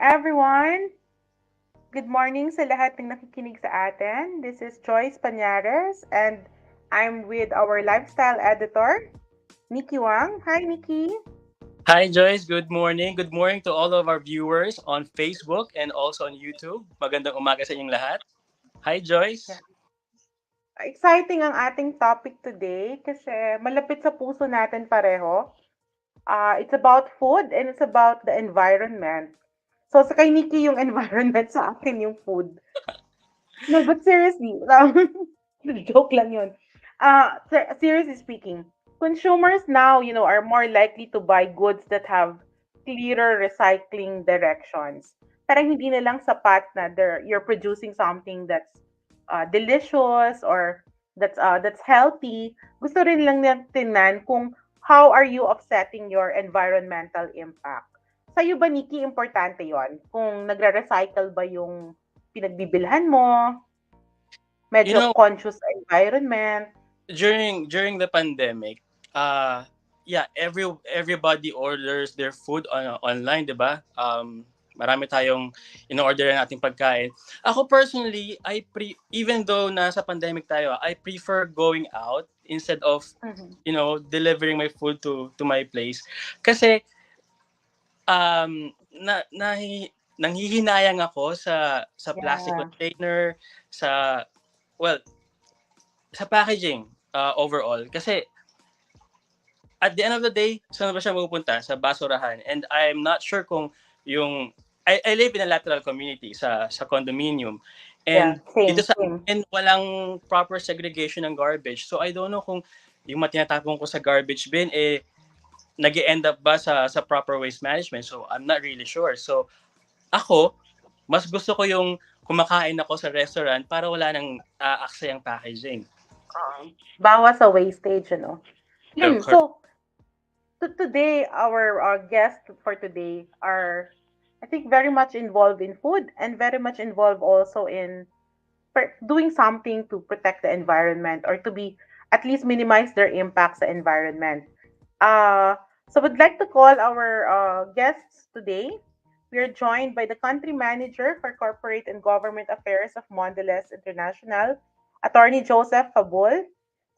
everyone. Good morning sa lahat ng nakikinig sa atin. This is Joyce Pañares and I'm with our lifestyle editor, Nickie Wang. Hi, Nickie. Hi Joyce, good morning. Good morning to all of our viewers on Facebook and also on YouTube. Magandang umaga sa inyong lahat. Hi Yeah. Joyce. Exciting ang ating topic today kasi malapit sa puso natin pareho. It's about food and it's about the environment. So sa kay Nickie yung environment, sa akin yung food. No, but seriously, joke lang yun. Seriously speaking, consumers now, are more likely to buy goods that have clearer recycling directions. Parang hindi na lang sapat na you're producing something that's delicious or that's healthy. Gusto rin lang niya tingnan kung how are you offsetting your environmental impact. Sa'yo ba, Nikki, importante yon? Kung nagre-recycle ba yung pinagbibilhan mo, You medyo know, conscious sa environment. during the pandemic, uh yeah, everybody orders their food online, 'di ba? Marami tayong in-order nating pagkain. Ako personally, even though nasa pandemic tayo, I prefer going out instead of Mhm. delivering my food to my place. Kasi nanghihinayang ako sa plastic Yeah. container, sa well, sa packaging overall. Kasi at the end of the day, saan ba siya mapupunta? Sa basurahan. And I'm not sure kung yung I live in a lateral community sa condominium. Yeah. And dito Same. sa Same. amin, walang proper segregation ng garbage. So I don't know kung yung matinatapon ko sa garbage bin nag end up ba sa proper waste management. So I'm not really sure. So ako, mas gusto ko yung kumakain ako sa restaurant para wala nang aksayang packaging. Bawas sa wastage, ano. Correct. So, today, our guests for today are, I think, very much involved in food and very much involved also in doing something to protect the environment or to be at least minimize their impacts sa environment. Uh, so we'd like to call our guests today. We are joined by the country manager for corporate and government affairs of Mondelez International, Attorney Joseph Fabul.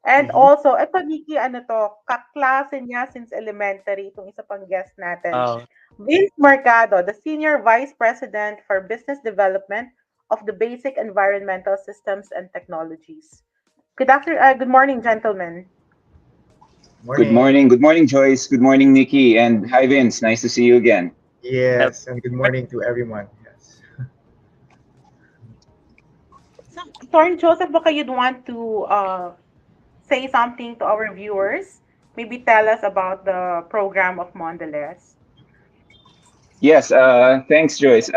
And Mm-hmm. also, eto Nikki, ano to, kaklase niya since elementary, itong isa pang guest natin. Uh, Vince Mercado, the Senior Vice President for Business Development of the Basic Environmental Systems and Technologies. Good morning, gentlemen. Good Morning. morning. Good morning, Joyce. Good morning, Nikki. And hi, Vince. Nice to see you again. Yes, and good morning to everyone. Yes. So, Torn Joseph, baka you'd want to say something to our viewers. Maybe tell us about the program of Mondelez. Yes, thanks, Joyce.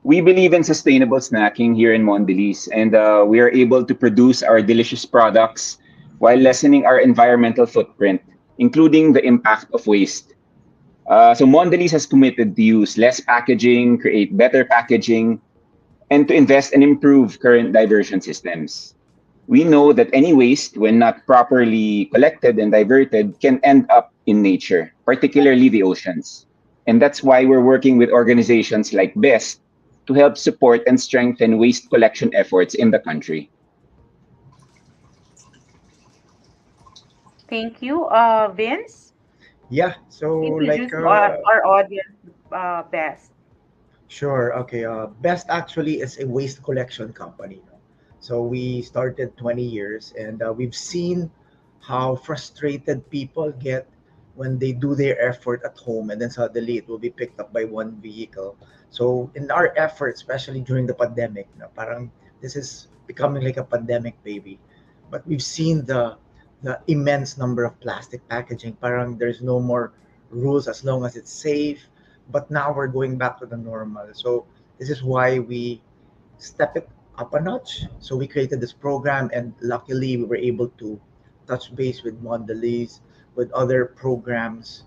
We believe in sustainable snacking here in Mondelez, and we are able to produce our delicious products while lessening our environmental footprint, including the impact of waste. So Mondelez has committed to use less packaging, create better packaging, and to invest and improve current diversion systems. We know that any waste, when not properly collected and diverted, can end up in nature, particularly the oceans. And that's why we're working with organizations like BEST to help support and strengthen waste collection efforts in the country. Thank you. Vince, Yeah, so introduce like our audience best. sure, okay. Best actually is a waste collection company. So we started 20 years and we've seen how frustrated people get when they do their effort at home and then suddenly it will be picked up by one vehicle. So in our effort, especially during the pandemic, parang this is becoming like a pandemic baby. But we've seen the immense number of plastic packaging. Parang there's no more rules as long as it's safe. But now we're going back to the normal. So this is why we step it up a notch. So we created this program, and luckily we were able to touch base with Mondelez, with other programs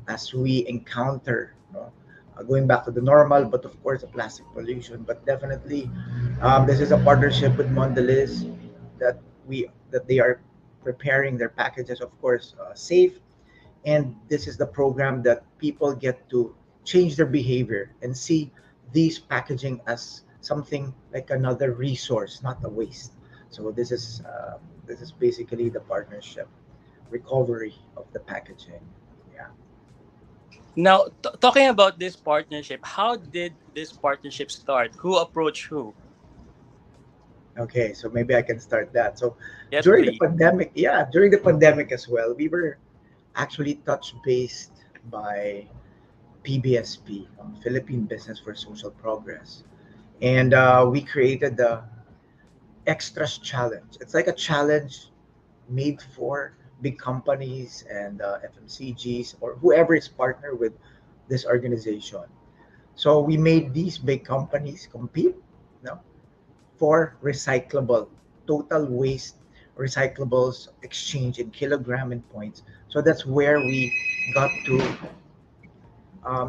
as we encounter, going back to the normal, but of course the plastic pollution. But definitely, this is a partnership with Mondelez that they are preparing their packages, of course, safe, and this is the program that people get to change their behavior and see these packaging as something like another resource, not a waste. So this is basically the partnership recovery of the packaging. Yeah. Now, talking about this partnership, how did this partnership start? Who approached who? Okay, so maybe I can start that. So Yes, during the please. pandemic, yeah, during the pandemic as well, we were actually touch based by PBSP, Philippine Business for Social Progress, and we created the Extras Challenge. It's like a challenge made for big companies and FMCGs or whoever is partner with this organization. So we made these big companies compete, you know, for recyclable, total waste recyclables exchange in kilogram and points. So that's where we got to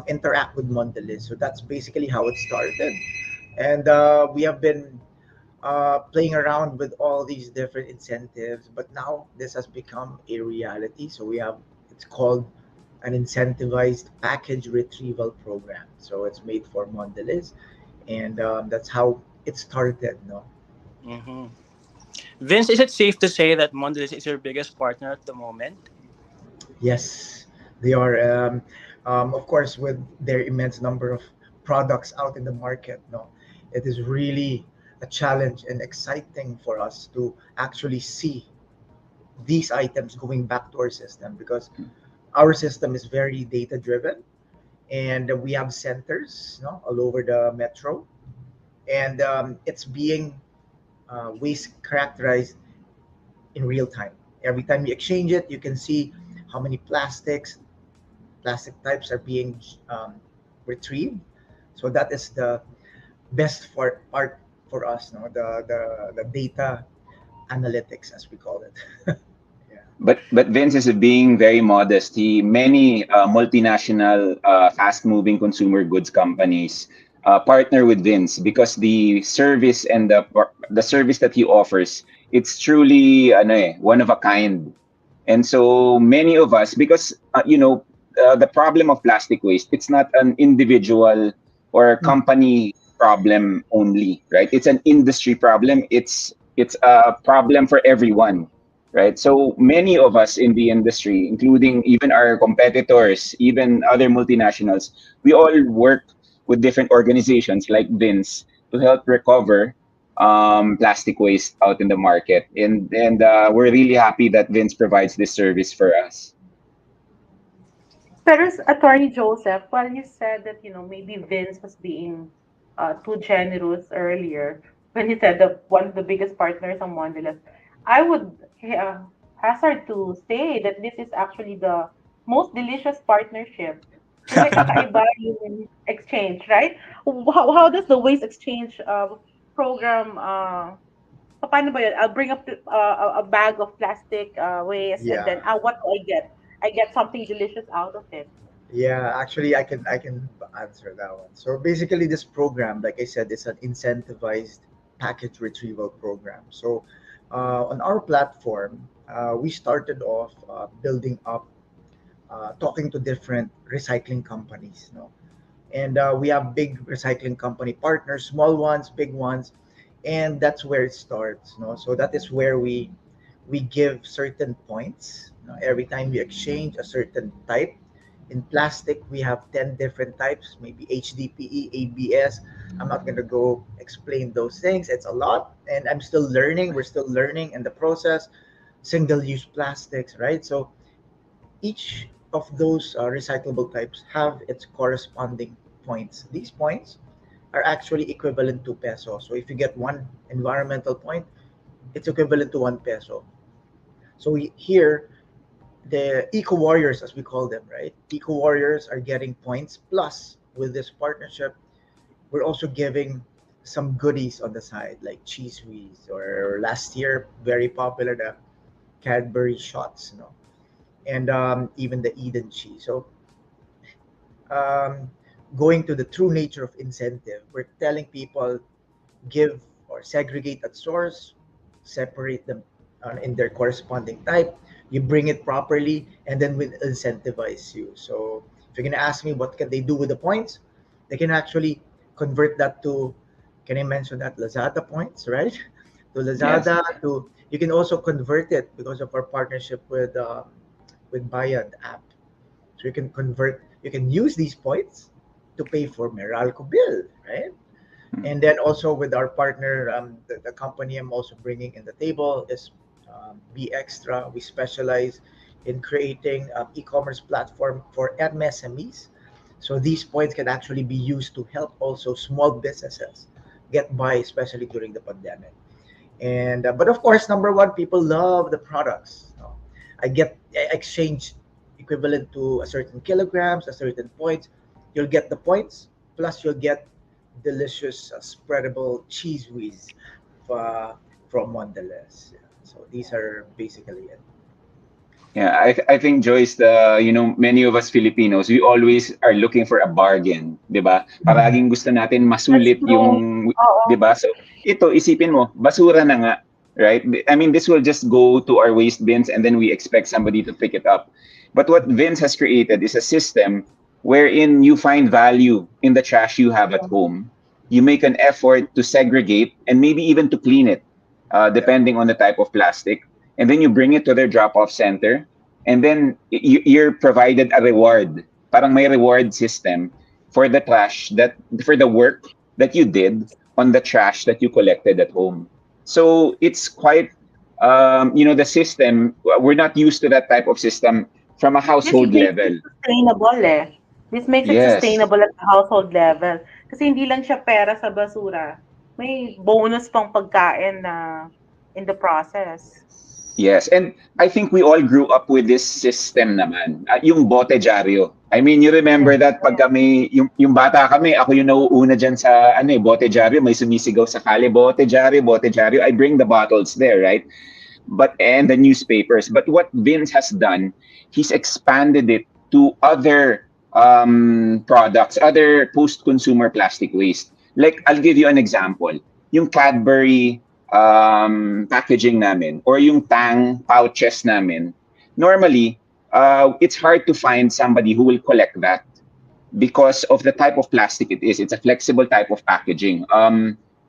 interact with Mondelez. So that's basically how it started. And we have been playing around with all these different incentives, but now this has become a reality. So we have, it's called an incentivized package retrieval program. So it's made for Mondelez, and that's how it started. No, Mm-hmm. Vince, is it safe to say that Mondelez is your biggest partner at the moment? yes, they are. Of course, with their immense number of products out in the market, no, it is really a challenge and exciting for us to actually see these items going back to our system because our system is very data driven, and we have centers, no, all over the metro, and it's being waste characterized in real time. Every time you exchange it, you can see how many plastic types are being retrieved. So that is the best part for us, no, the data analytics as we call it. Yeah. But Vince is being very modest. He many multinational fast moving consumer goods companies partner with Vince because the service and the service that he offers, it's truly ano one of a kind. And so many of us, because the problem of plastic waste, it's not an individual or Mm. company problem only, right? It's an industry problem. It's a problem for everyone, right? So many of us in the industry, including even our competitors, even other multinationals, we all work with different organizations like Vince to help recover plastic waste out in the market. And we're really happy that Vince provides this service for us. Pero Attorney Joseph, while you said that, maybe Vince was being too generous earlier when he said that one of the biggest partners on Mondelez, I would hazard to say that this is actually the most delicious partnership. Kasi kakaiba yung exchange, right? How does the waste exchange program, paano ba yun? I'll bring up a bag of plastic waste, and then Yeah. what do I get? I get something delicious out of it. Yeah, actually, I can answer that one. So basically, this program, like I said, is an incentivized package retrieval program. So on our platform, we started off building up, talking to different recycling companies, and we have big recycling company partners, small ones, big ones, and that's where it starts. So that is where we give certain points. Every time we exchange a certain type. In plastic, we have 10 different types, maybe HDPE, ABS. I'm not going to go explain those things. It's a lot, and I'm still learning. We're still learning in the process. Single use plastics, right? So each of those recyclable types have its corresponding points. These points are actually equivalent to peso. So if you get one environmental point, it's equivalent to 1 peso. So here, the eco warriors, as we call them, right? Eco warriors are getting points. Plus, with this partnership, we're also giving some goodies on the side, like cheese whiz, or last year, very popular, the Cadbury shots, and even the Eden cheese. So, um, going to the true nature of incentive, we're telling people give or segregate at source, separate them in their corresponding type. You bring it properly, and then we'll incentivize you. So If you're gonna ask me what can they do with the points, they can actually convert that to, can I mention that, Lazada points, right? To Yes. Lazada, to, you can also convert it because of our partnership with Bayad app. So you can convert, you can use these points to pay for Meralco bill, right? Mm. And then also with our partner, the company I'm also bringing in the table is Be Extra. We specialize in creating e-commerce platform for MSMEs. So these points can actually be used to help also small businesses get by, especially during the pandemic. And but of course, number one, people love the products. No? I exchange equivalent to a certain kilograms, a certain points. You'll get the points, plus you'll get delicious spreadable cheese whiz uh, from Mondelez. Yeah. So these are basically it. Yeah, I think Joyce, many of us Filipinos, we always are looking for a bargain, 'di ba? Paraging gusto natin That's masulit true. yung, 'di Oo. ba? So, ito isipin mo, basura na nga, right? I mean, this will just go to our waste bins and then we expect somebody to pick it up. But what Vince has created is a system wherein you find value in the trash you have at home. You make an effort to segregate and maybe even to clean it, Yeah. depending on the type of plastic, and then you bring it to their drop-off center, and then you're provided a reward. Parang may reward system for the trash that for the work that you did on the trash that you collected at home. So it's quite, the system. We're not used to that type of system from a This household makes it level. sustainable eh. This makes it Yes. sustainable at the household level. Kasi hindi lang siya pera sa basura. May bonus pang pagkain na in the process. Yes, and I think we all grew up with this system naman, yung bote dyaryo. I mean, you remember that pag kami, yung bata kami, ako yung nauuna dyan sa, bote dyaryo, may sumisigaw sa kali, bote dyaryo, I bring the bottles there, right? And the newspapers. But what Vince has done, he's expanded it to other products, other post-consumer plastic waste. Like, I'll give you an example. Yung Cadbury packaging namin or yung Tang pouches namin, normally, it's hard to find somebody who will collect that because of the type of plastic it is. It's a flexible type of packaging.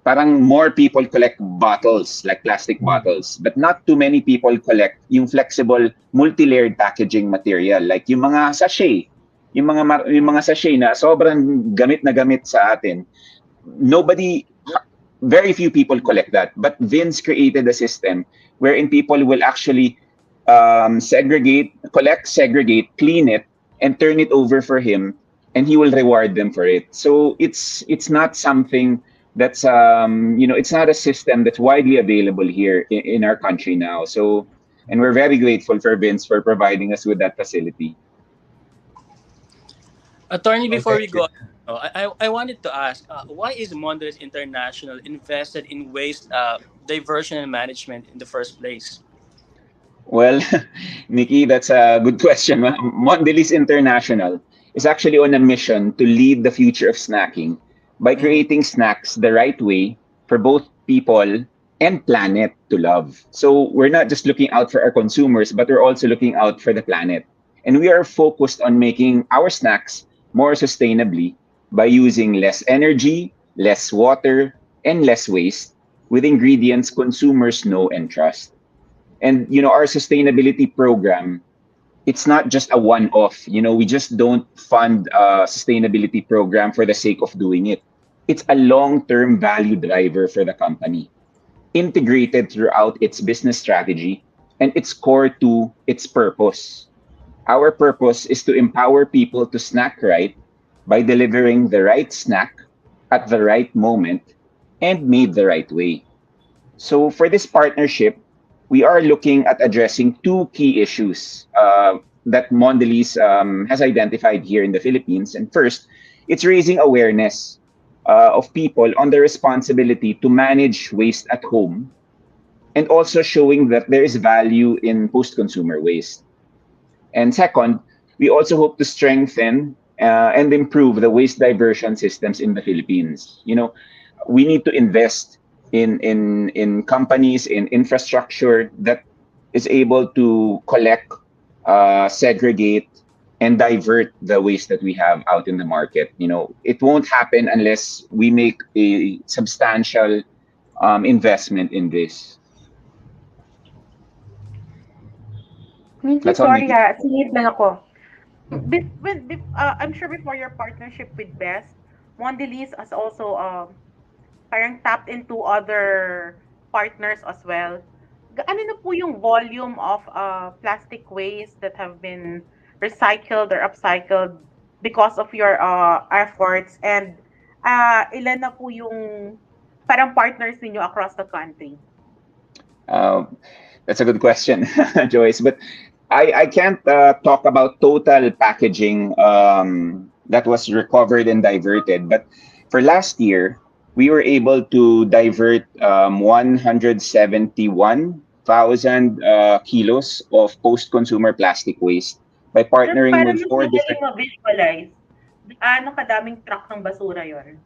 Parang more people collect bottles, like plastic bottles, but not too many people collect yung flexible multi-layered packaging material, like yung mga sachet, yung mga sachet na sobrang gamit na gamit sa atin. Nobody, very few people collect that. But Vince created a system wherein people will actually segregate, collect, segregate, clean it, and turn it over for him, and he will reward them for it. So it's not something that's it's not a system that's widely available here in our country now. So, and we're very grateful for Vince for providing us with that facility. Attorney, Oh, before we thank you. go, I wanted to ask, why is Mondelez International invested in waste diversion and management in the first place? Well, Nikki, that's a good question. Mondelez International is actually on a mission to lead the future of snacking by Mhm. creating snacks the right way for both people and planet to love. So we're not just looking out for our consumers, but we're also looking out for the planet. And we are focused on making our snacks more sustainably by using less energy, less water, and less waste with ingredients consumers know and trust. And our sustainability program, it's not just a one-off. We just don't fund a sustainability program for the sake of doing it. It's a long-term value driver for the company, integrated throughout its business strategy, and it's core to its purpose. Our purpose is to empower people to snack right by delivering the right snack at the right moment and made the right way. So for this partnership, we are looking at addressing two key issues that Mondelez has identified here in the Philippines. And first, it's raising awareness of people on the responsibility to manage waste at home, and also showing that there is value in post-consumer waste. And second, we also hope to strengthen and improve the waste diversion systems in the Philippines. We need to invest in companies, in infrastructure that is able to collect, segregate, and divert the waste that we have out in the market. It won't happen unless we make a substantial investment in this. Nikki, That's all, sorry Nikki. ha, singit lang ako. I'm sure before your partnership with Best, Mondelez has also parang tapped into other partners as well. Ano na po yung volume of plastic waste that have been recycled or upcycled because of your efforts, and ilan na po yung parang partners ninyo across the country? Uh, that's a good question, Joyce. But I can't talk about total packaging that was recovered and diverted. But for last year, we were able to divert 171,000 kilos of post-consumer plastic waste by Just partnering para with mas four madaling different. ma-visualize, gaano kadaming truck ng basura yon? No?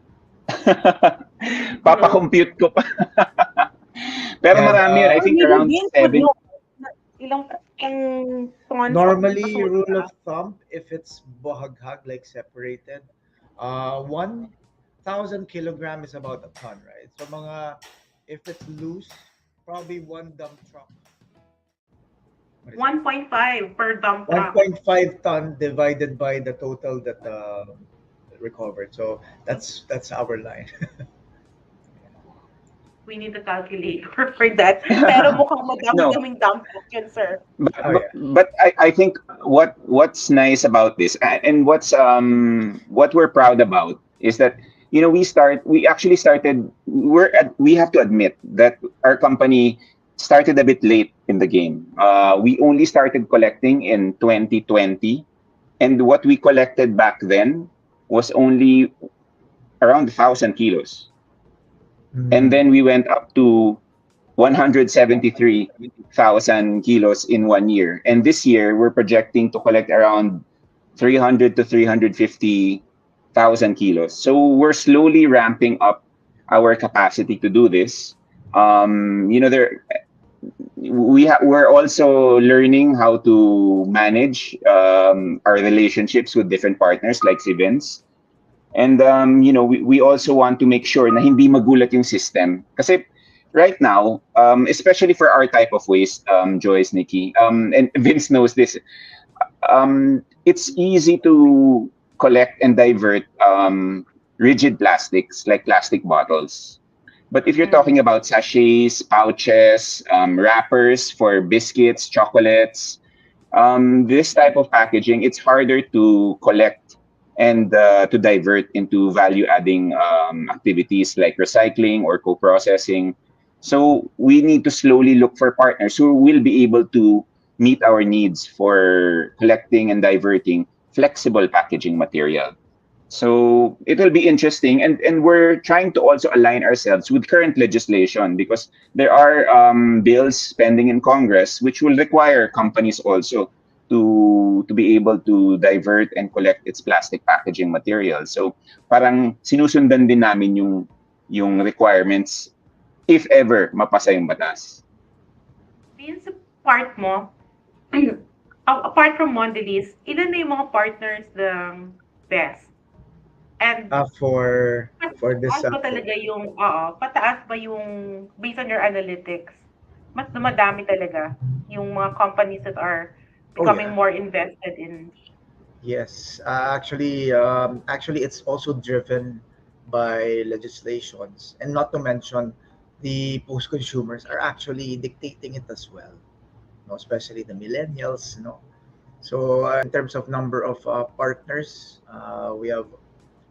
Papakompute ko pa. Pero And marami yun. I Or think maybe around Vince would 7. know ilang tons of normally, rule basura. of thumb, if it's bohaghag, like separated, 1,000 kilogram is about a ton, right? So if it's loose, probably one dump truck. What is that? 1.5 per dump truck. 1.5 ton divided by the total that recovered. So that's our line. We need a calculator for that. Pero mukhang No, madami-daming dump truck yun, sir. but Oh but, yeah. but I think what's nice about this, and what we're proud about, is that we actually started. We have to admit that our company started a bit late in the game. We only started collecting in 2020, and what we collected back then was only around 1,000 kilos, and Mm. then we went up to 173,000 kilos in 1 year. And this year, we're projecting to collect around 300 to 350,000 kilos. So we're slowly ramping up our capacity to do this. We're also learning how to manage our relationships with different partners like si Vince. And we also want to make sure na hindi magulat yung system. Kasi right now, especially for our type of waste, Joyce, Nickie, and Vince knows this, it's easy to collect and divert rigid plastics like plastic bottles. But if you're talking Mm. about sachets, pouches, wrappers for biscuits, chocolates, this type of packaging, it's harder to collect and to divert into value adding activities like recycling or co-processing. So we need to slowly look for partners who will be able to meet our needs for collecting and diverting flexible packaging material. So it will be interesting, and we're trying to also align ourselves with current legislation because there are bills pending in Congress which will require companies also to be able to divert and collect its plastic packaging material. So parang sinusundan din namin yung requirements if ever mapasa yung batas. Vince, part mo, apart from Mondelez, ilan na yung mga partners ng Best? And For this pataas ba talaga yung, pataas ba yung, based on your analytics, mas dumadami talaga yung mga companies that are oh becoming yeah. more invested in. Yes, actually, it's also driven by legislations, and not to mention the post consumers are actually dictating it as well. Especially the millennials. So in terms of number of partners, we have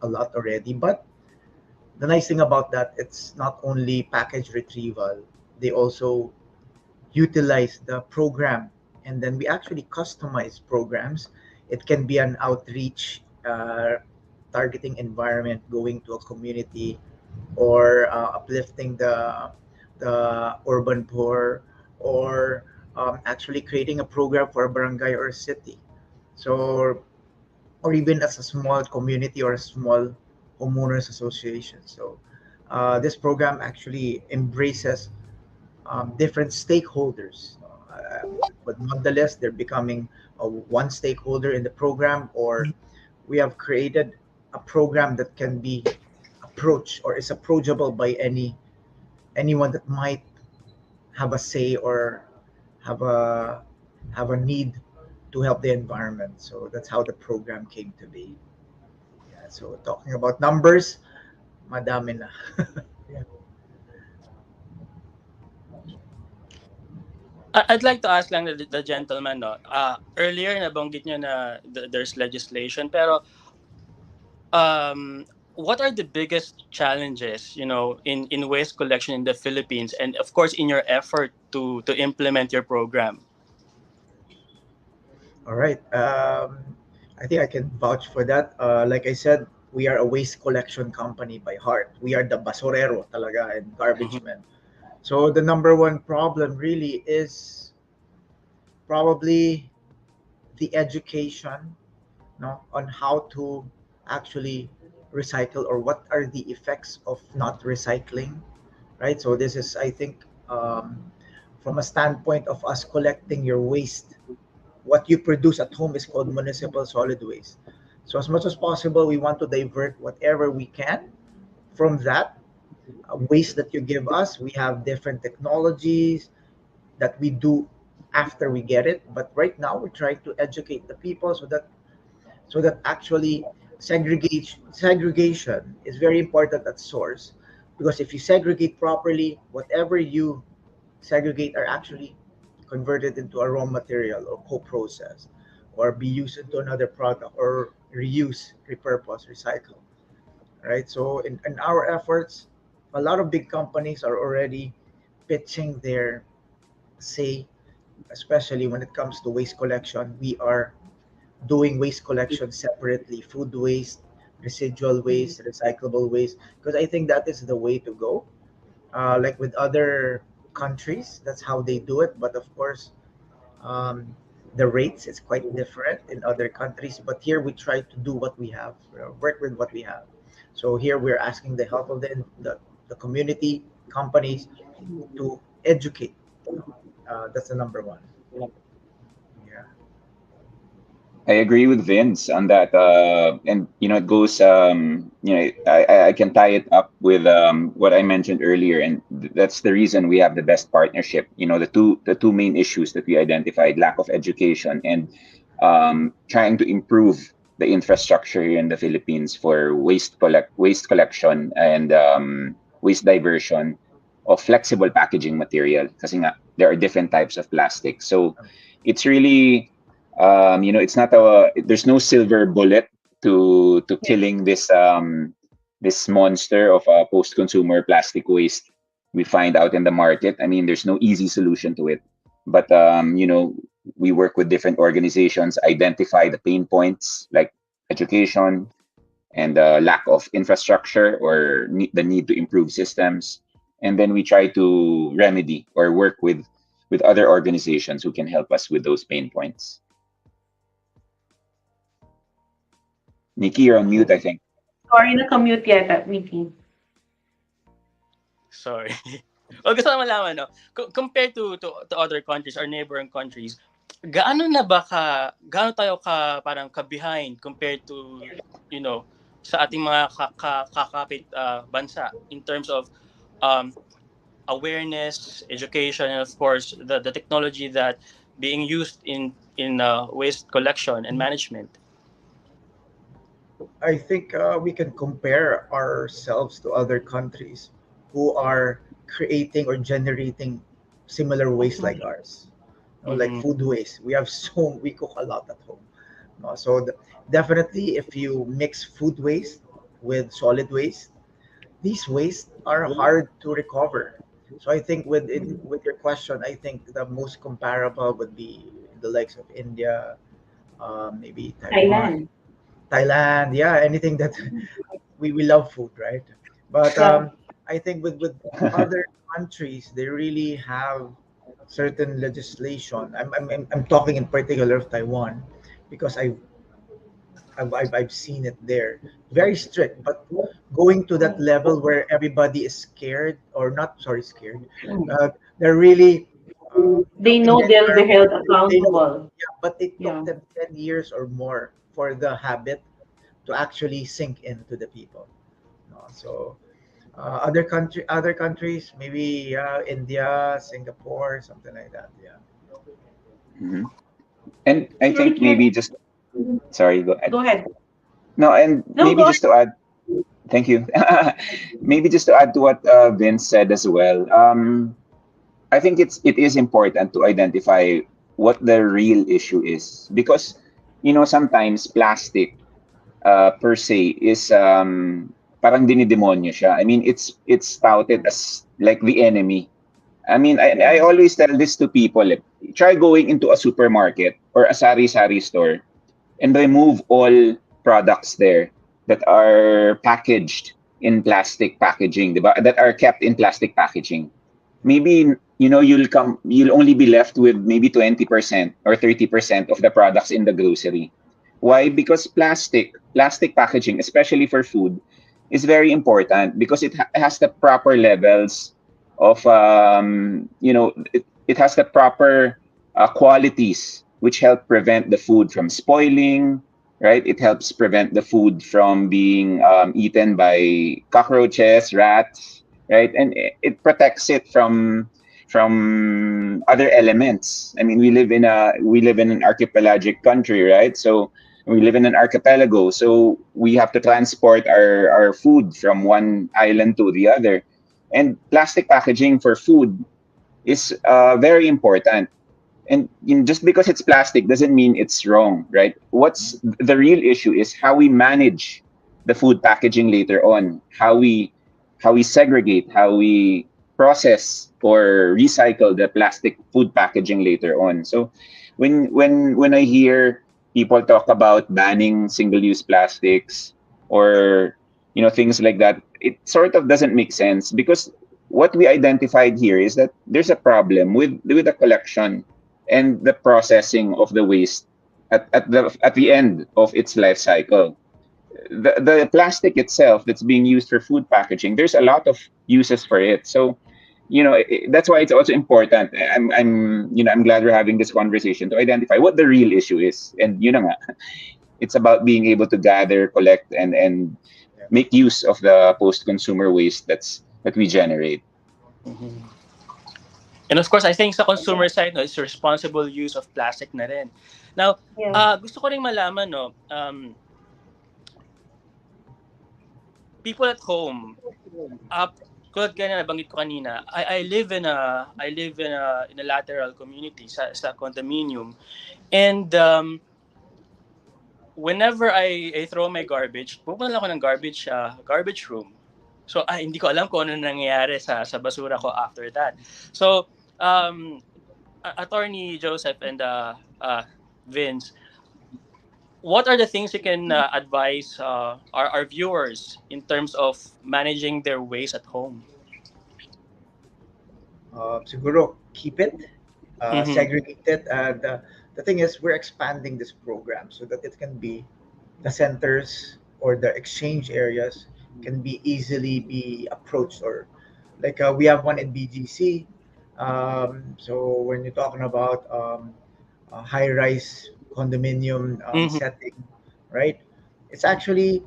a lot already. But the nice thing about that, it's not only package retrieval; they also utilize the program, and then we actually customize programs. It can be an outreach, targeting environment, going to a community, or uplifting the urban poor, or actually creating a program for a barangay or a city. So, or even as a small community or a small homeowners association. So this program actually embraces different stakeholders. But nonetheless, they're becoming one stakeholder in the program, or we have created a program that can be approached or is approachable by anyone that might have a say or have a have a need to help the environment. So that's how the program came to be. Yeah. So talking about numbers, madami na. Yeah. I'd like to ask lang the gentleman, no. Earlier nabanggit niyo na there's legislation, pero um what are the biggest challenges, in waste collection in the Philippines, and of course in your effort to implement your program? All right. I think I can vouch for that. Like I said, we are a waste collection company by heart. We are the basurero talaga and garbage Mhm. men. So the number one problem really is probably the education, no, on how to actually recycle or what are the effects of not recycling, right? So this is, I think, from a standpoint of us collecting your waste, what you produce at home is called municipal solid waste. So as much as possible, we want to divert whatever we can from that waste that you give us. We have different technologies that we do after we get it, but right now we're trying to educate the people so that actually segregation is very important at source, because if you segregate properly, whatever you segregate are actually converted into a raw material or co-process or be used into another product or reuse, repurpose, recycle, right? So in our efforts, a lot of big companies are already pitching their say, especially when it comes to waste collection. We are doing waste collection separately: food waste, residual waste, recyclable waste, because I think that is the way to go. Like with other countries, that's how they do it. But of course, um, the rates is quite different in other countries. But here we try to do what we have, work with what we have. So here we're asking the help of the community, companies to educate. That's the number one. Yeah. I agree with Vince on that. And it goes. I can tie it up with what I mentioned earlier, and that's the reason we have the best partnership. The two main issues that we identified: lack of education and trying to improve the infrastructure here in the Philippines for waste collection and waste diversion of flexible packaging material. Kasi nga, there are different types of plastic, so it's really it's not there's no silver bullet to killing this monster of post-consumer plastic waste we find out in the market. I mean, there's no easy solution to it, but we work with different organizations, identify the pain points like education and lack of infrastructure or the need to improve systems, and then we try to remedy or work with other organizations who can help us with those pain points. Nikki, you're on mute, I think. Sorry, na-commute yata, Nickie. Sorry. Well, gusto ko malaman, no? Compared to other countries or neighboring countries, gaano tayo parang ka-behind compared to, sa ating mga kakapit bansa in terms of um, awareness, education, and of course the technology that being used in waste collection and management. I think we can compare ourselves to other countries who are creating or generating similar waste like ours. Like Mm-hmm. food waste, we cook a lot at home. So definitely, if you mix food waste with solid waste, these wastes are hard to recover. So I think with your question, I think the most comparable would be the likes of India, maybe Taiwan, Thailand. Thailand, yeah, anything that we love food, right? But Yeah. I think with other countries, they really have certain legislation. I'm talking in particular of Taiwan because I've seen it there. Very strict, but going to that level where everybody is scared or not, sorry, scared. They're really They In know they'll be Denmark, held they know, accountable. yeah, but it took Yeah. them 10 years or more for the habit to actually sink into the people. No? So other countries, maybe India, Singapore, something like that. Yeah. Mhm. And I So think if you maybe just sorry, go ahead. go ahead. No, and No, maybe go just to add, thank you. Maybe just to add to what Vince said as well. I think it is important to identify what the real issue is because sometimes plastic per se is parang dinidemonyo siya. I mean it's touted as like the enemy. I mean I Yeah. always tell this to people. Try going into a supermarket or a sari-sari store and remove all products there that are packaged in plastic packaging, diba? That are kept in plastic packaging. Maybe you'll only be left with maybe 20% or 30% of the products in the grocery. Why? Because plastic packaging, especially for food, is very important because it has the proper levels of it has the proper qualities which help prevent the food from spoiling, right? It helps prevent the food from being eaten by cockroaches, rats, right? And it protects it from other elements. I mean, we live in an archipelagic country, right? So we live in an archipelago, so we have to transport our food from one island to the other. And plastic packaging for food is very important. And just because it's plastic doesn't mean it's wrong, right? What's the real issue is how we manage the food packaging later on, how we segregate, how we process or recycle the plastic food packaging later on. So when I hear people talk about banning single-use plastics or things like that, it sort of doesn't make sense because what we identified here is that there's a problem with the collection and the processing of the waste at the end of its life cycle. The plastic itself that's being used for food packaging, there's a lot of uses for it. So, that's why it's also important. I'm glad we're having this conversation to identify what the real issue is. And nga, it's about being able to gather, collect, and Yeah. make use of the post-consumer waste that we generate. Mhm. And of course, I think sa consumer side, no, is responsible use of plastic na rin. Now, Yeah. gusto ko rin malaman, no, people at home, uh, tulad kaya nabanggit ko kanina, I live in a lateral community sa condominium, and whenever I throw my garbage, pupunta lang ako ng garbage room. So hindi ko alam kung ano nangyayari sa basura ko after that. So um Attorney Joseph and Vince, what are the things you can advise our viewers in terms of managing their waste at home? Siguro keep it, Mm-hmm. segregate it, and the thing is, we're expanding this program so that it can be the centers or the exchange areas can be easily be approached or like we have one in BGC. So when you're talking about a high-rise condominium Mm-hmm. setting, right? It's actually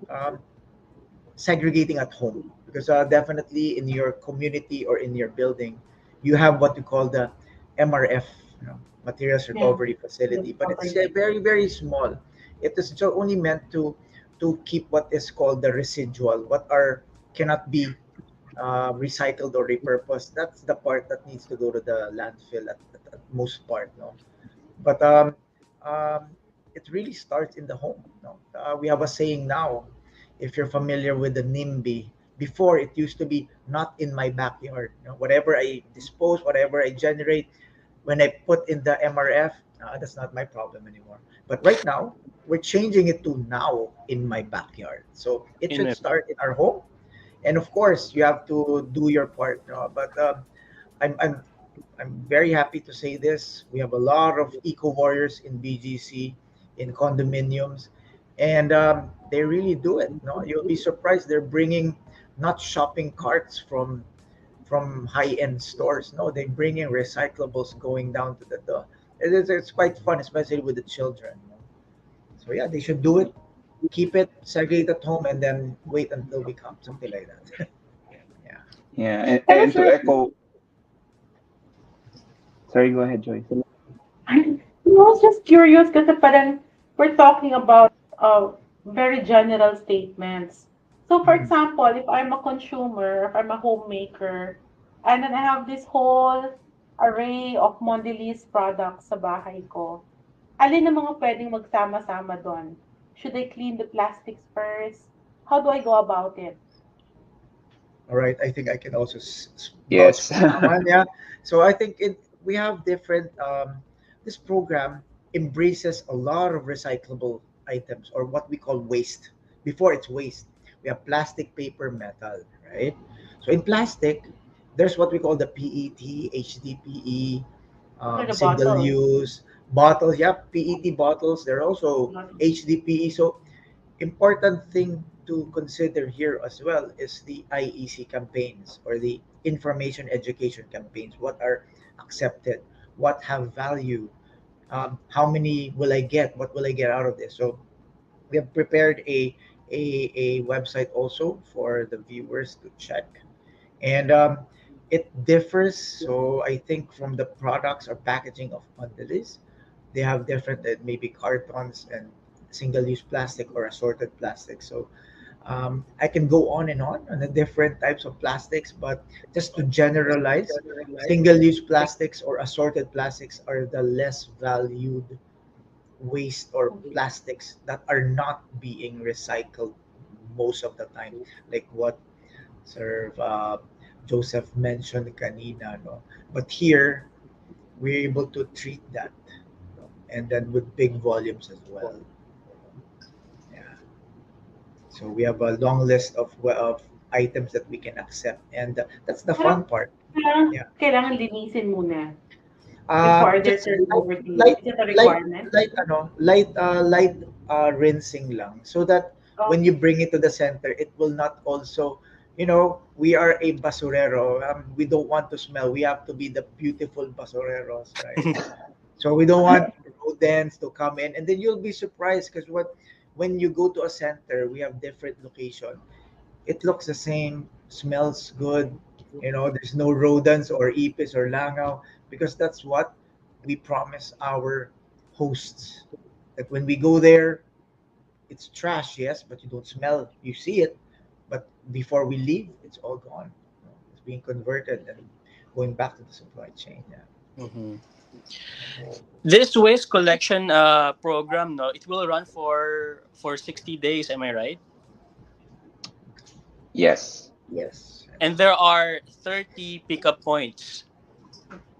um, segregating at home because definitely in your community or in your building you have what you call the MRF, materials Yeah. recovery facility, but it's Properly. very very small. It is just only meant to keep what is called the residual, what are cannot be recycled or repurposed. That's the part that needs to go to the landfill at most part, no. But um, it really starts in the home. No? We have a saying now, if you're familiar with the NIMBY, before it used to be not in my backyard. Whatever I dispose, whatever I generate, when I put in the MRF, that's not my problem anymore. But right now, we're changing it to now in my backyard. So it In should my start in our home. And of course, you have to do your part. But I'm, I'm I'm very happy to say this. We have a lot of eco warriors in BGC, in condominiums, and they really do it. No, you'll be surprised. They're bringing not shopping carts from high-end stores. No, they bring in recyclables going down to the it's quite fun, especially with the children. So yeah, they should do it. Keep it, segregate at home, and then wait until we come. Something like that. Yeah. Yeah, I was and to echo, sorry, go ahead, Joyce. I was just curious kasi parang we're talking about very general statements. So for Mhm. example, if I'm a consumer, if I'm a homemaker, and then I have this whole array of Mondelez products sa bahay ko, alin ang mga pwedeng magsama-sama doon? Should I clean the plastics first? How do I go about it? All right. I think I can also vouch Yes. for that one. Yeah. So I think we have different. This program embraces a lot of recyclable items or what we call waste. Before it's waste, we have plastic, paper, metal, right? So in plastic, there's what we call the PET, HDPE, For the single bottle. use bottles. Yeah, PET bottles. They're also HDPE. So important thing to consider here as well is the IEC campaigns or the information education campaigns. What are accepted? What have value? How many will I get? What will I get out of this? So we have prepared a website also for the viewers to check, and it differs. So I think from the products or packaging of Mondelez, they have different maybe cartons and single-use plastic or assorted plastic. So I can go on the different types of plastics, but just to generalize, single-use plastics or assorted plastics are the less valued waste or plastics that are not being recycled most of the time, like what Sir Joseph mentioned kanina, no? But here, we're able to treat that, no? And then with big volumes as well. Yeah. So we have a long list of items that we can accept, and that's the Pero fun part. Yeah. kailangan linisin muna before they're Just turned over to you. light, Is it a light, requirement? light rinsing lang, so that when you Okay. bring it to the center, it will not also, we are a basurero. We don't want to smell. We have to be the beautiful basureros, right? So we don't want rodents to come in, and then you'll be surprised because when you go to a center, we have different location. It looks the same, smells good. There's no rodents or ipis or langaw because that's what we promise our hosts. That when we go there, it's trash, yes, but you don't smell. You see it, but before we leave, it's all gone. It's being converted and going back to the supply chain. Yeah. Mhm. This waste collection program, no, it will run for 60 days. Am I right? Yes. Yes. And there are 30 pickup points.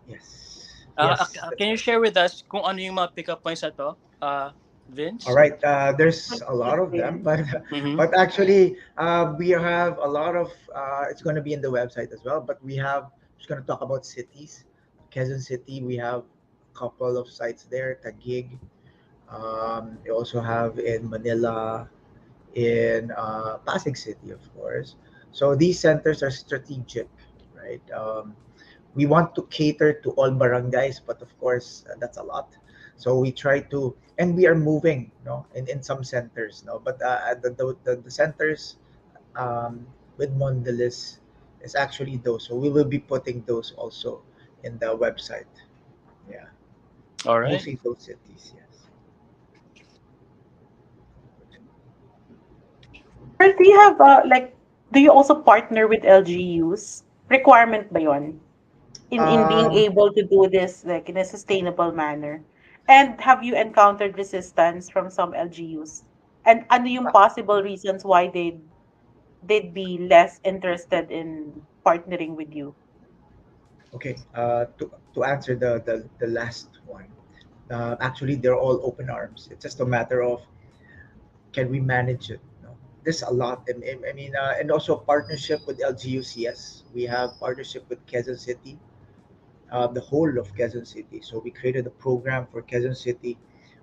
Yes. Yes. That's Can you right. share with us kung ano yung mga pickup points na to, All Vince? right. There's What's a lot of them, different? but Mm-hmm. but actually, we have a lot of. It's going to be in the website as well. But we have. Just going to talk about cities. Quezon City, we have a couple of sites there. Taguig. We also have in Manila, in Pasig City, of course. So these centers are strategic, right? We want to cater to all barangays, but of course, that's a lot. So we try to, and we are moving, in some centers, but the centers with Mondelez is actually those. So we will be putting those also in the website. Yeah, All right. mostly those cities. Yes. Or do you have do you also partner with LGUs? Requirement ba yon? In being Um, able to do this like in a sustainable manner? And have you encountered resistance from some LGUs? And ano yung possible reasons why they'd be less interested in partnering with you? okay. To answer the last one, actually they're all open arms. It's just a matter of can we manage it? No, there's a lot, and I mean, and also partnership with LGUCS. We have partnership with Quezon City, the whole of Quezon City. So we created a program for Quezon City,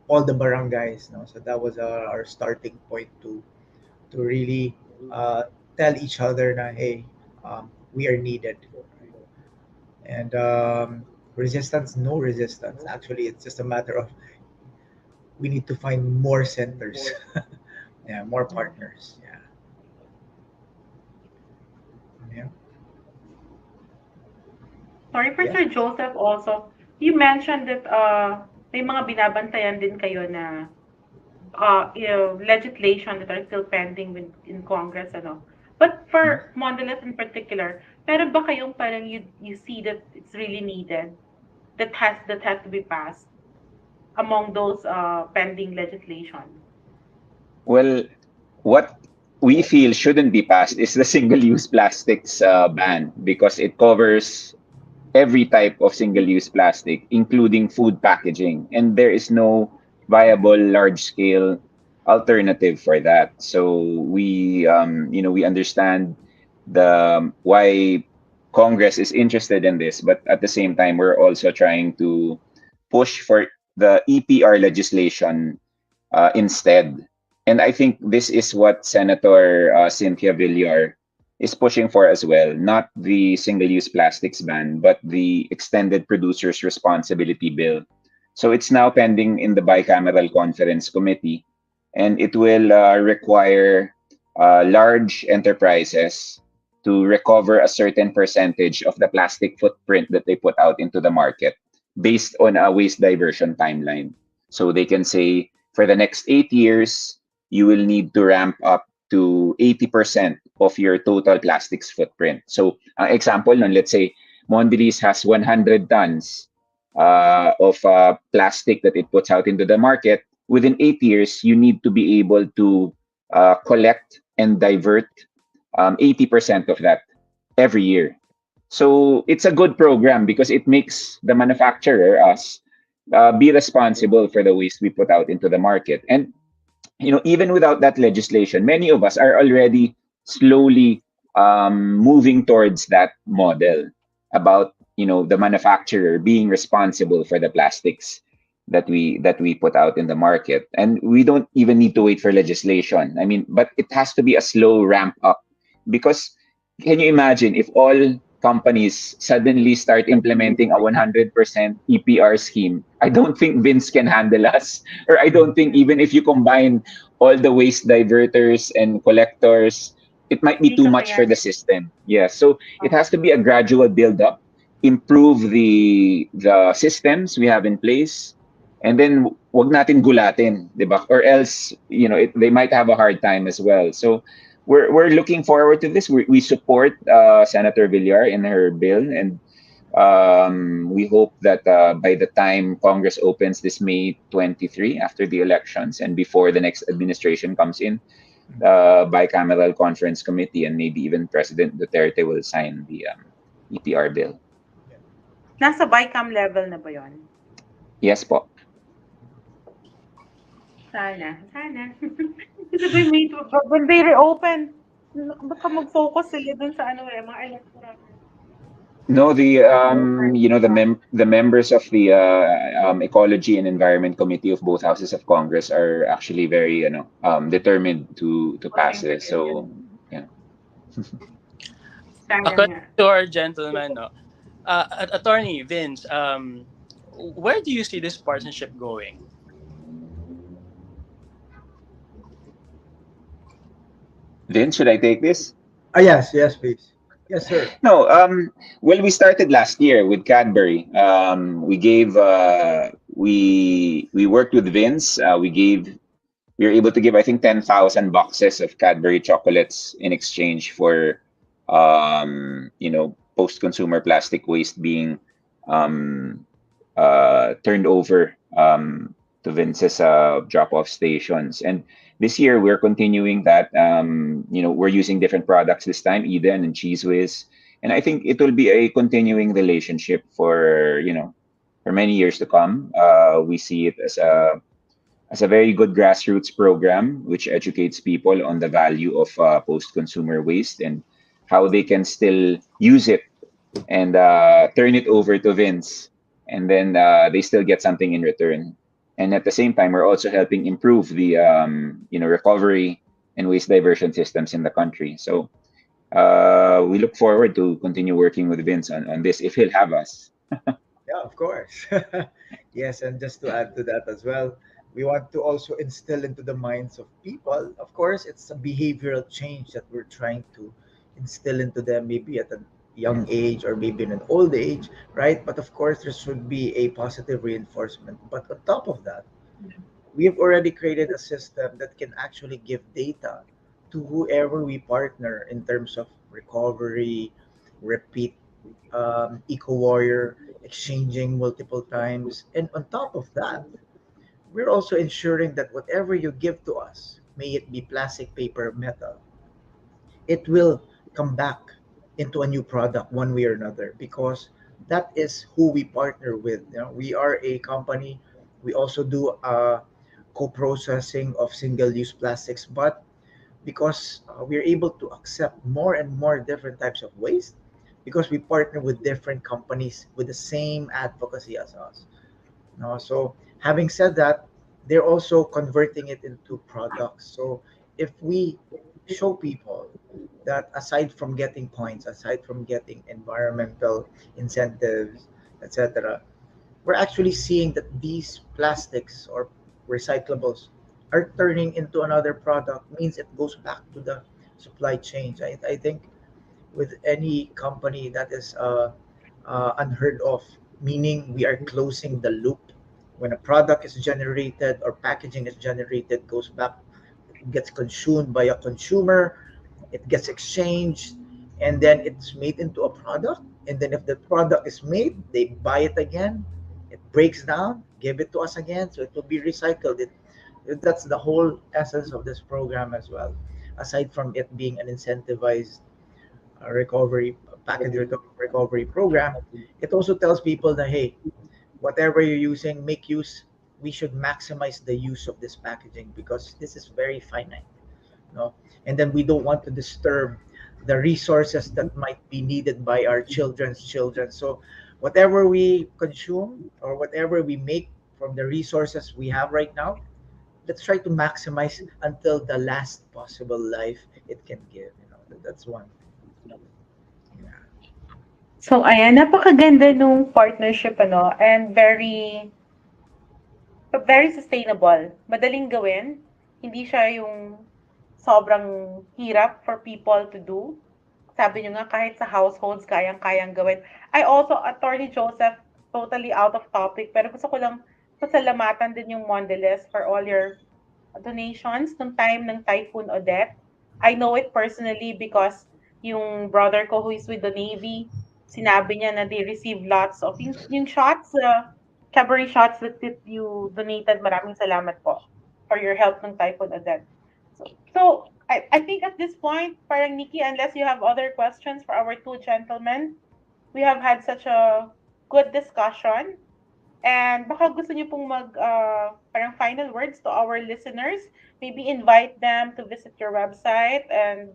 all the barangays. No, so that was our starting point to really tell each other na hey, we are needed. And resistance, no resistance. Actually, it's just a matter of we need to find more centers. Yeah, more partners. Yeah. Yeah. Sorry for Yeah. Sir Joseph also. You mentioned that may mga binabantayan din kayo na legislation that are still pending in Congress, ano. But Mhm. for Mondelez in particular, meron ba kayong parang you see that it's really needed that has to be passed among those pending legislation? Well, what we feel shouldn't be passed is the single-use plastics ban because it covers every type of single-use plastic, including food packaging, and there is no viable large-scale alternative for that. So we understand the why Congress is interested in this, but at the same time, we're also trying to push for the EPR legislation instead. And I think this is what Senator Cynthia Villar is pushing for as well, not the single-use plastics ban, but the extended producers responsibility bill. So it's now pending in the bicameral conference committee, and it will require large enterprises to recover a certain percentage of the plastic footprint that they put out into the market based on a waste diversion timeline. So they can say for the next 8 years, you will need to ramp up to 80% of your total plastics footprint. So, ang example nun, let's say, Mondelez has 100 tons of plastic that it puts out into the market. Within 8 years, you need to be able to collect and divert 80% of that every year. So it's a good program because it makes the manufacturer, us, be responsible for the waste we put out into the market. And even without that legislation, many of us are already slowly moving towards that model about the manufacturer being responsible for the plastics that we put out in the market, and we don't even need to wait for legislation. I mean, but it has to be a slow ramp up because can you imagine if all companies suddenly start implementing a 100% EPR scheme? I don't think Vince can handle us. Or I don't think even if you combine all the waste diverters and collectors, it might be Hindi too much for the kakayanin. system. Yeah, so it has to be a gradual build up, improve the systems we have in place, and then wag natin gulatin, 'di ba? Or else, they might have a hard time as well. So we're looking forward to this. We support Senator Villar in her bill, and we hope that by the time Congress opens this May 23, after the elections and before the next administration comes in, bicameral conference committee and maybe even President Duterte will sign the EPR bill. Nasa BICAM level na ba yon? Yes, po. Sana. Kasi ba when they reopen, baka mag-focus sila dun sa mga electoral. No, the members of the Ecology and Environment Committee of both houses of Congress are actually very determined to pass Pushing for this. this. So yeah. Sana A nga. question to our gentleman, no? Attorney Vince, where do you see this partnership going? Vince, should I take this? Yes, yes, please. Yes, sir. No, well, we started last year with Cadbury. We worked with Vince. We were able to give, I think, 10,000 boxes of Cadbury chocolates in exchange for post-consumer plastic waste being um, turned over to Vince's drop-off stations. And this year we're continuing that. We're using different products this time, Eden and Cheese Whiz, and I think it will be a continuing relationship for many years to come. We see it as a very good grassroots program which educates people on the value of post-consumer waste and how they can still use it and turn it over to Vince, and then they still get something in return. And at the same time, we're also helping improve the recovery and waste diversion systems in the country. So we look forward to continue working with Vince on this if he'll have us. Yeah, of course. Yes, and just to add to that as well, we want to also instill into the minds of people. Of course, it's a behavioral change that we're trying to instill into them, maybe at a young age or maybe in an old age, right? But of course, there should be a positive reinforcement. But on top of that, we have already created a system that can actually give data to whoever we partner in terms of recovery, repeat, eco warrior, exchanging multiple times. And on top of that, we're also ensuring that whatever you give to us, may it be plastic, paper, metal, it will come back into a new product one way or another because that is who we partner with. You know, we are a company. We also do co-processing of single-use plastics, but because we're able to accept more and more different types of waste because we partner with different companies with the same advocacy as us. No, so having said that, they're also converting it into products. So if we show people that aside from getting points, aside from getting environmental incentives, etc., we're actually seeing that these plastics or recyclables are turning into another product, means it goes back to the supply chain. I think with any company that is unheard of, meaning we are closing the loop. When a product is generated or packaging is generated, goes back, gets consumed by a consumer, it gets exchanged, and then it's made into a product. And then if the product is made, they buy it again, it breaks down, give it to us again, so it will be recycled. That's the whole essence of this program as well. Aside from it being an incentivized recovery package recovery program, it also tells people that hey, whatever you're using, make use. We should maximize the use of this packaging because this is very finite, no? And then we don't want to disturb the resources that might be needed by our children's children. So whatever we consume or whatever we make from the resources we have right now, let's try to maximize until the last possible life it can give. You know, that's one. Yeah. So, ayan, napakaganda nung partnership, ano, and very sustainable. Madaling gawin. Hindi siya yung sobrang hirap for people to do. Sabi niyo nga, kahit sa households, kayang-kayang gawin. I also, Attorney Joseph, totally out of topic, pero gusto ko lang pasalamatan din yung Mondelez for all your donations nung time ng Typhoon Odette. I know it personally because yung brother ko who is with the Navy, sinabi niya na they received lots of yung shots, cabaret shots that you donated. Maraming salamat po for your help ng Typhoon Odette. So I think at this point, parang Nikki, unless you have other questions for our two gentlemen, we have had such a good discussion. And baka gusto niyo pong parang final words to our listeners. Maybe invite them to visit your website and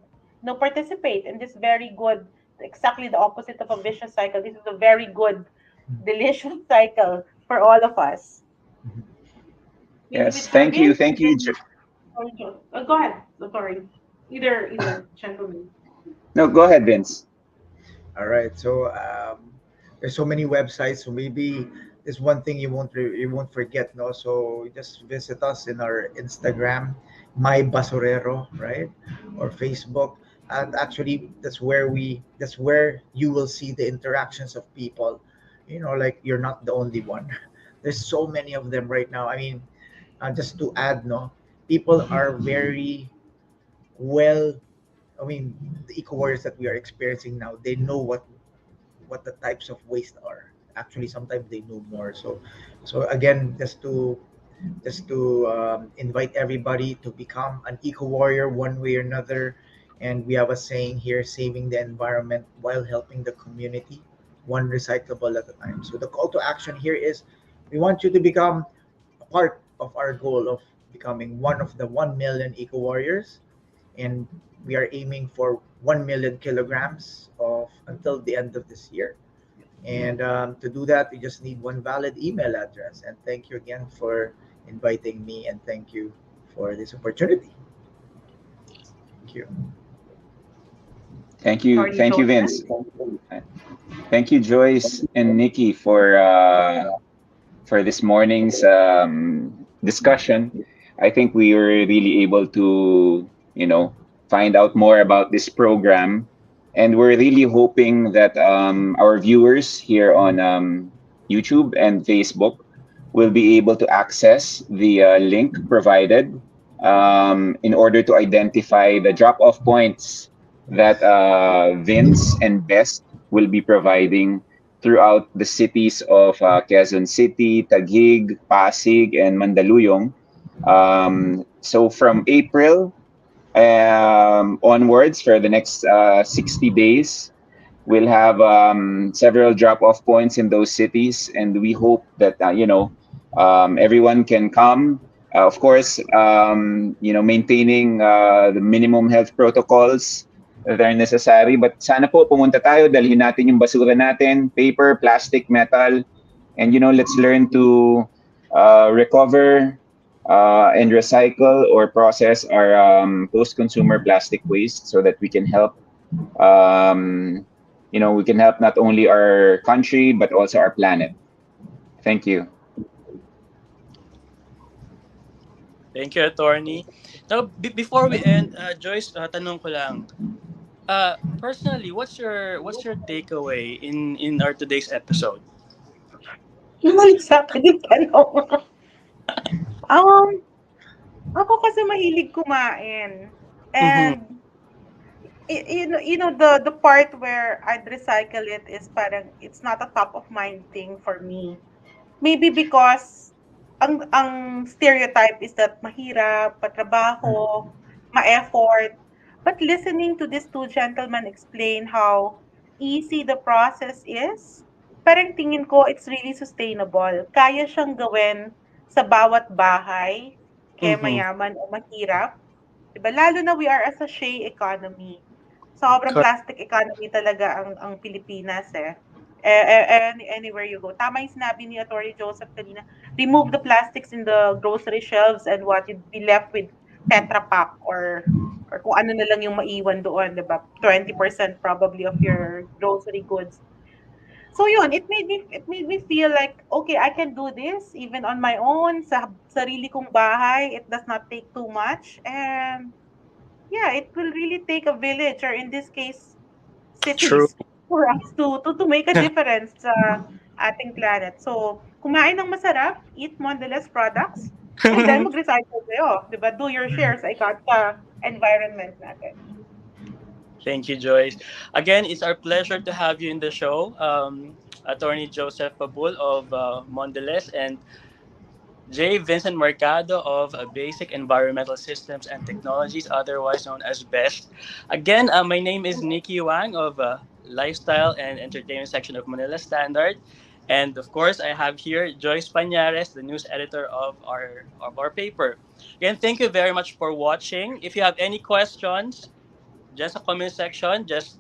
participate in this very good, exactly the opposite of a vicious cycle. This is a very good, delicious cycle for all of us. With Yes, thank you, Vince thank and you. then go ahead. So, sorry. Either gentleman. No, go ahead, Vince. All right. So there's so many websites. So maybe there's one thing you won't forget. No. So just visit us in our Instagram, my basurero, right, or Facebook. And actually, that's where you will see the interactions of people. You know, like you're not the only one. There's so many of them right now. I mean, just to add, no, people are very well. I mean, the eco warriors that we are experiencing now, they know what the types of waste are. Actually, sometimes they know more. So again, just to invite everybody to become an eco warrior one way or another. And we have a saying here: saving the environment while helping the community, one recyclable at a time. So the call to action here is, we want you to become a part of our goal of becoming one of the 1 million eco warriors, and we are aiming for 1 million kilograms of until the end of this year. And to do that, we just need one valid email address. And thank you again for inviting me, and thank you for this opportunity. Thank you. Attorney thank you, Joseph. Vince. Thank you, Joyce and Nikki, for this morning's discussion. I think we were really able to, find out more about this program, and we're really hoping that our viewers here on YouTube and Facebook will be able to access the link provided in order to identify the drop-off points that Vince and Best will be providing throughout the cities of Quezon City, Taguig, Pasig, and Mandaluyong. So from April onwards for the next 60 days, we'll have several drop-off points in those cities, and we hope that everyone can come. Of course, maintaining the minimum health protocols that are necessary. But sana po pumunta tayo, dalhin natin yung basura natin, paper, plastic, metal, and let's learn to recover and recycle or process our post-consumer plastic waste so that we can help um, we can help not only our country but also our planet. Thank you. Thank you, Attorney. Now, before we end, Joyce, tanong ko lang. Personally, what's your takeaway in our today's episode? Bumalik sa akin yung tanong. Um, ako kasi mahilig kumain. Mm-hmm. And the part where I'd recycle it is parang it's not a top of mind thing for me. Maybe because ang stereotype is that mahirap, patrabaho, ma-effort. But listening to these two gentlemen explain how easy the process is, parang tingin ko it's really sustainable. Kaya siyang gawin sa bawat bahay, kaya Mm-hmm. mayaman o mahirap. Diba? Lalo na we are a sachet economy. Sobrang Correct. plastic economy talaga ang Pilipinas eh. Anywhere you go. Tama yung sinabi ni Atty. Joseph kanina. Remove the plastics in the grocery shelves and what you'd be left with Tetra Pak or kung ano na lang yung maiwan doon, 'di ba? 20% probably of your grocery goods. So yun, it made me feel like okay, I can do this even on my own sa sarili kong bahay. It does not take too much and yeah, it will really take a village or in this case True. cities for us to make a difference sa ating planet. So, kumain ng masarap, eat Mondelez products, and then mag-recycle kayo, 'di ba? Do your share sa sa environment natin. Thank you, Joyce. Again, it's our pleasure to have you in the show, Attorney Joseph Fabul of Mondelez and J-Vincent Mercado of Basic Environmental Systems and Technologies, otherwise known as BEST. Again, my name is Nickie Wang of Lifestyle and Entertainment section of Manila Standard. And of course, I have here Joyce Pañares, the news editor of our paper. Again, thank you very much for watching. If you have any questions, just a comment section, just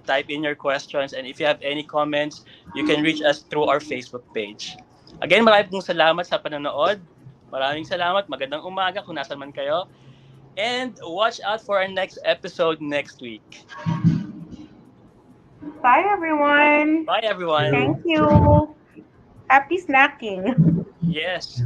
type in your questions. And if you have any comments, you can reach us through our Facebook page. Again, maraming pong salamat sa panonood. Maraming salamat. Magandang umaga kung nasan man kayo. And watch out for our next episode next week. Bye everyone. Bye, everyone. Thank you. Happy snacking. Yes.